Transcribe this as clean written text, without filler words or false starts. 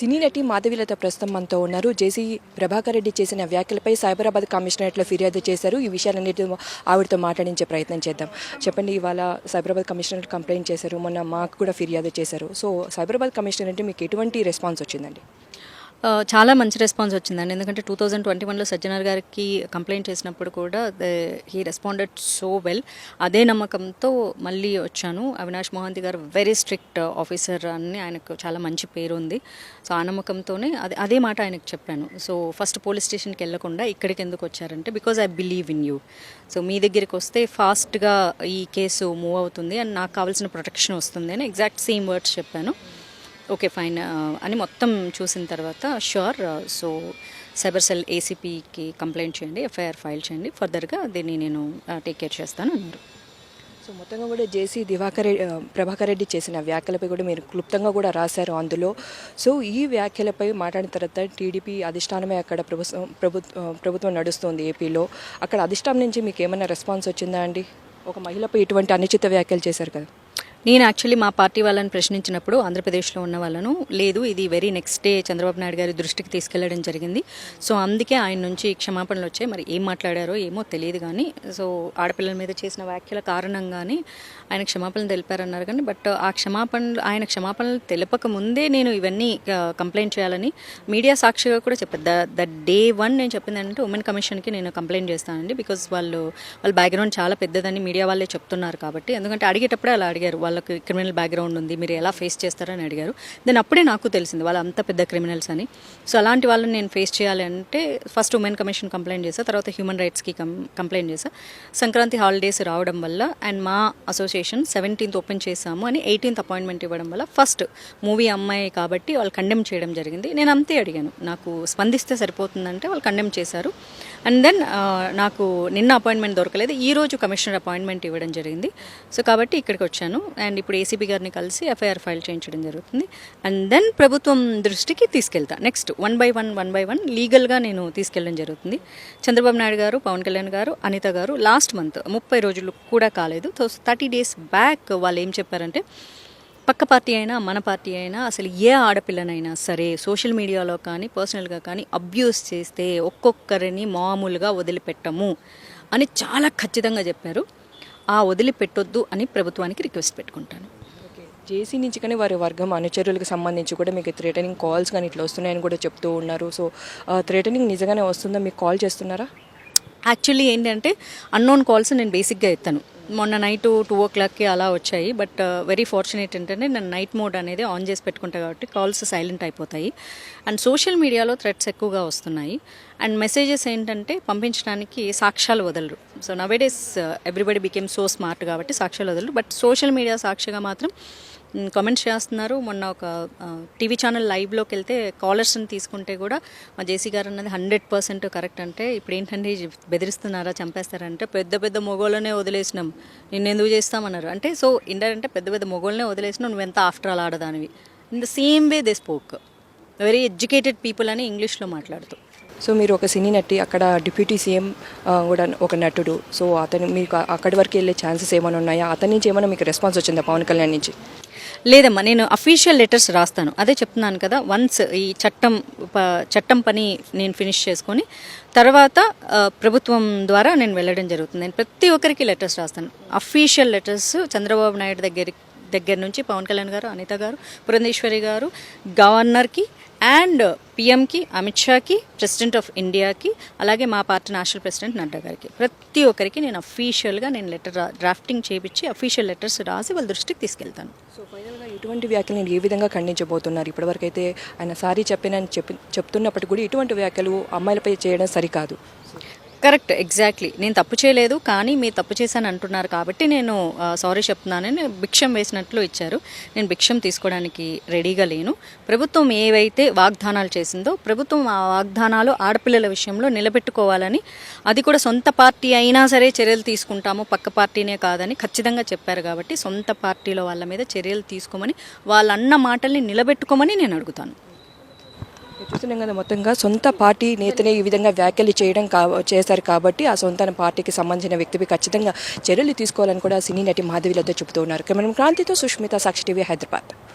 సినీ నటి మాధవీలత ప్రస్తుతం మనతో ఉన్నారు. జేసీ ప్రభాకర్ రెడ్డి చేసిన వ్యాఖ్యలపై సైబరాబాద్ కమిషనరేట్లో ఫిర్యాదు చేశారు. ఈ విషయాలన్నిటి ఆవిడతో మాట్లాడించే ప్రయత్నం చేద్దాం. చెప్పండి, ఇవాళ సైబరాబాద్ కమిషనరేట్ కంప్లైంట్ చేశారు, మొన్న మాకు కూడా ఫిర్యాదు చేశారు. సో సైబరాబాద్ కమిషనరేట్ మీకు ఎటువంటి రెస్పాన్స్ వచ్చిందండి? చాలా మంచి రెస్పాన్స్ వచ్చిందండి. ఎందుకంటే 2021లో సజ్జనార్ గారికి కంప్లైంట్ చేసినప్పుడు కూడా హీ రెస్పాండెడ్ సో వెల్. అదే నమ్మకంతో మళ్ళీ వచ్చాను. అవినాష్ మోహంతి గారు వెరీ స్ట్రిక్ట్ ఆఫీసర్ అని ఆయనకు చాలా మంచి పేరు ఉంది. సో ఆ నమ్మకంతోనే అదే మాట ఆయనకు చెప్పాను. సో ఫస్ట్ పోలీస్ స్టేషన్కి వెళ్ళకుండా ఇక్కడికి ఎందుకు వచ్చారంటే because I believe in you. So మీ దగ్గరికి వస్తే ఫాస్ట్గా ఈ కేసు మూవ్ అవుతుంది అండ్ నాకు కావాల్సిన ప్రొటెక్షన్ వస్తుంది అని ఎగ్జాక్ట్ సేమ్ వర్డ్స్ చెప్పాను. ఓకే ఫైన్ అని మొత్తం చూసిన తర్వాత ష్యూర్, సో సైబర్ సెల్ ఏసీపీకి కంప్లైంట్ చేయండి, ఎఫ్ఐఆర్ ఫైల్ చేయండి, ఫర్దర్గా దీన్ని నేను టేక్ కేర్ చేస్తాను అన్నారు. సో మొత్తంగా కూడా జేసీ ప్రభాకర్ రెడ్డి చేసిన వ్యాఖ్యలపై కూడా మీరు క్లుప్తంగా కూడా రాశారు అందులో. సో ఈ వ్యాఖ్యలపై మాట్లాడిన తర్వాత టీడీపీ అధిష్టానమే అక్కడ ప్రభుత్వం నడుస్తుంది ఏపీలో. అక్కడ అధిష్టానం నుంచి మీకు ఏమైనా రెస్పాన్స్ వచ్చిందా అండి? ఒక మహిళపై ఇటువంటి అనుచిత వ్యాఖ్యలు చేశారు కదా. నేను యాక్చువల్లీ మా పార్టీ వాళ్ళని ప్రశ్నించినప్పుడు ఆంధ్రప్రదేశ్లో ఉన్న వాళ్ళను, లేదు ఇది very next day Chandrababu Naidu గారి దృష్టికి తీసుకెళ్లడం జరిగింది. సో అందుకే ఆయన నుంచి క్షమాపణలు వచ్చాయి. మరి ఏం మాట్లాడారో ఏమో తెలియదు కానీ, సో ఆడపిల్లల మీద చేసిన వ్యాఖ్యల కారణంగానే ఆయన క్షమాపణలు తెలిపారన్నారు. కానీ బట్ ఆయన క్షమాపణలు తెలపక ముందే నేను ఇవన్నీ కంప్లైంట్ చేయాలని మీడియా సాక్షిగా కూడా చెప్పాను. ద డే వన్ నేను చెప్పింది ఏంటంటే ఉమెన్ కమిషన్కి నేను కంప్లైంట్ చేస్తానండి, బికాజ్ వాళ్ళ బ్యాక్గ్రౌండ్ చాలా పెద్దదని మీడియా వాళ్ళే చెప్తున్నారు కాబట్టి. ఎందుకంటే అడిగేటప్పుడే అలా అడిగారు, వాళ్ళకి క్రిమినల్ బ్యాక్గ్రౌండ్ ఉంది, మీరు ఎలా ఫేస్ చేస్తారని అడిగారు. దెన్ అప్పుడే నాకు తెలిసింది వాళ్ళు అంత పెద్ద క్రిమినల్స్ అని. సో అలాంటి వాళ్ళని నేను ఫేస్ చేయాలి అంటే ఫస్ట్ ఉమెన్ కమిషన్ కంప్లైంట్ చేశా, తర్వాత హ్యూమన్ రైట్స్కి కంప్లైంట్ చేశా. సంక్రాంతి హాలిడేస్ రావడం వల్ల అండ్ మా అసోసియేషన్ 17th ఓపెన్ చేశాము అని 18th అపాయింట్మెంట్ ఇవ్వడం వల్ల ఫస్ట్ మూవీ అమ్మాయి కాబట్టి వాళ్ళు కండెమ్ చేయడం జరిగింది. నేను అంతే అడిగాను, నాకు స్పందిస్తే సరిపోతుందంటే వాళ్ళు కండెమ్ చేశారు. అండ్ దెన్ నాకు నిన్న అపాయింట్మెంట్ దొరకలేదు, ఈరోజు కమిషనర్ అపాయింట్మెంట్ ఇవ్వడం జరిగింది. సో కాబట్టి ఇక్కడికి వచ్చాను అండ్ ఇప్పుడు ఏసీబీ గారిని కలిసి ఎఫ్ఐఆర్ ఫైల్ చేయించడం జరుగుతుంది. అండ్ దెన్ ప్రభుత్వం దృష్టికి తీసుకెళ్తా. నెక్స్ట్ వన్ బై వన్ లీగల్గా నేను తీసుకెళ్ళడం జరుగుతుంది. చంద్రబాబు నాయుడు గారు, పవన్ కళ్యాణ్ గారు, అనిత గారు లాస్ట్ మంత్ 30 రోజులు కూడా కాలేదు, 30 days బ్యాక్ వాళ్ళు ఏం చెప్పారంటే పక్క పార్టీ అయినా మన పార్టీ అయినా అసలు ఏ ఆడపిల్లనైనా సరే సోషల్ మీడియాలో కానీ పర్సనల్గా కానీ అబ్యూస్ చేస్తే ఒక్కొక్కరిని మామూలుగా వదిలిపెట్టము అని చాలా ఖచ్చితంగా చెప్పారు. ఆ వదిలిపెట్టొద్దు అని ప్రభుత్వానికి రిక్వెస్ట్ పెట్టుకుంటాను. జేసీ నుంచి కానీ వారి వర్గం అనుచరులకు సంబంధించి కూడా మీకు థ్రెటనింగ్ కాల్స్ కానీ ఇట్లా వస్తున్నాయని కూడా చెప్తూ ఉన్నారు. సో థ్రెటనింగ్ నిజంగానే వస్తుందా? మీకు కాల్ చేస్తున్నారా? యాక్చువల్లీ ఏంటంటే అన్నోన్ కాల్స్ నేను బేసిక్గా ఎత్తాను. మొన్న నైట్ 2 o'clockకి అలా వచ్చాయి. బట్ వెరీ ఫార్చునేట్ ఏంటంటే నేను నైట్ మోడ్ అనేది ఆన్ చేసి పెట్టుకుంటా కాబట్టి కాల్స్ సైలెంట్ అయిపోతాయి. అండ్ సోషల్ మీడియాలో థ్రెట్స్ ఎక్కువగా వస్తున్నాయి. అండ్ మెసేజెస్ ఏంటంటే పంపించడానికి సాక్ష్యాలు వదలరు. So nowadays everybody became so smart కాబట్టి సాక్ష్యాలు వదలరు. బట్ సోషల్ మీడియా సాక్షిగా మాత్రం కామెంట్స్ చేస్తున్నారు. మొన్న ఒక టీవీ ఛానల్ లైవ్లోకి వెళ్తే కాలర్స్ని తీసుకుంటే కూడా మా జేసీ గారు అన్నది 100% కరెక్ట్. అంటే ఇప్పుడు ఏంటంటే బెదిరిస్తున్నారా, చంపేస్తారంటే పెద్ద మొగోళ్ళనే వదిలేసినాం, నిన్నెందుకు చేస్తామన్నారు. అంటే సో ఇండైరెక్ట్ పెద్ద మొగోళ్ళనే వదిలేసినాం, నువ్వెంత ఆఫ్టర్ ఆల్ ఆడదానివి. In the same way they spoke, very educated people అని ఇంగ్లీష్లో మాట్లాడుతూ. సో మీరు ఒక సినీ నటి, అక్కడ డిప్యూటీ సీఎం కూడా ఒక నటుడు. సో అతను మీకు అక్కడి వరకు వెళ్ళే ఛాన్సెస్ ఏమైనా ఉన్నాయా? అతని నుంచి ఏమైనా మీకు రెస్పాన్స్ వచ్చిందా పవన్ కళ్యాణ్ నుంచి? లేదమ్మా, నేను అఫీషియల్ లెటర్స్ రాస్తాను. అదే చెప్తున్నాను కదా, వన్స్ ఈ చట్టం పని నేను ఫినిష్ చేసుకొని తర్వాత ప్రభుత్వం ద్వారా నేను వెళ్ళడం జరుగుతుంది. నేను ప్రతి ఒక్కరికి లెటర్స్ రాస్తాను, అఫీషియల్ లెటర్స్. చంద్రబాబు నాయుడు దగ్గర నుంచి పవన్ కళ్యాణ్ గారు, అనిత గారు, పురంధేశ్వరి గారు, గవర్నర్కి అండ్ పిఎంకి, అమిత్ షాకి, ప్రెసిడెంట్ ఆఫ్ ఇండియాకి, అలాగే మా పార్టీ నేషనల్ ప్రెసిడెంట్ నడ్డా గారికి, ప్రతి ఒక్కరికి నేను అఫీషియల్గా నేను లెటర్ డ్రాఫ్టింగ్ చేయించి అఫీషియల్ లెటర్స్ రాసి వాళ్ళ దృష్టికి తీసుకెళ్తాను. సో ఫైనల్గా ఇటువంటి వ్యాఖ్యలు నేను ఏ విధంగా ఖండించబోతున్నారు? ఇప్పటివరకు అయితే ఆయన సారీ చెప్తున్నప్పటికీ కూడా ఇటువంటి వ్యాఖ్యలు అమ్మాయిలపై చేయడం సరికాదు. Correct, exactly. నేను తప్పు చేయలేదు కానీ మీరు తప్పు చేశాను అంటున్నారు కాబట్టి నేను సారీ చెప్తున్నానని భిక్షం వేసినట్లు ఇచ్చారు. నేను భిక్షం తీసుకోవడానికి రెడీగా లేను. ప్రభుత్వం ఏవైతే వాగ్దానాలు చేసిందో ప్రభుత్వం ఆ వాగ్దానాలు ఆడపిల్లల విషయంలో నిలబెట్టుకోవాలని, అది కూడా సొంత పార్టీ అయినా సరే చర్యలు తీసుకుంటాము, పక్క పార్టీనే కాదని ఖచ్చితంగా చెప్పారు. కాబట్టి సొంత పార్టీలో వాళ్ళ మీద చర్యలు తీసుకోమని, వాళ్ళన్న మాటల్ని నిలబెట్టుకోమని నేను అడుగుతాను. చూస్తున్నాం కదా, మొత్తంగా సొంత పార్టీ నేతనే ఈ విధంగా వ్యాఖ్యలు చేశారు కాబట్టి ఆ సొంత పార్టీకి సంబంధించిన వ్యక్తిపై ఖచ్చితంగా చర్యలు తీసుకోవాలని కూడా సినీ నటి మాధవీలత చెబుతూ ఉన్నారు. కెమెరామెన్ క్రాంతితో సుష్మిత, సాక్షి టీవీ, హైదరాబాద్.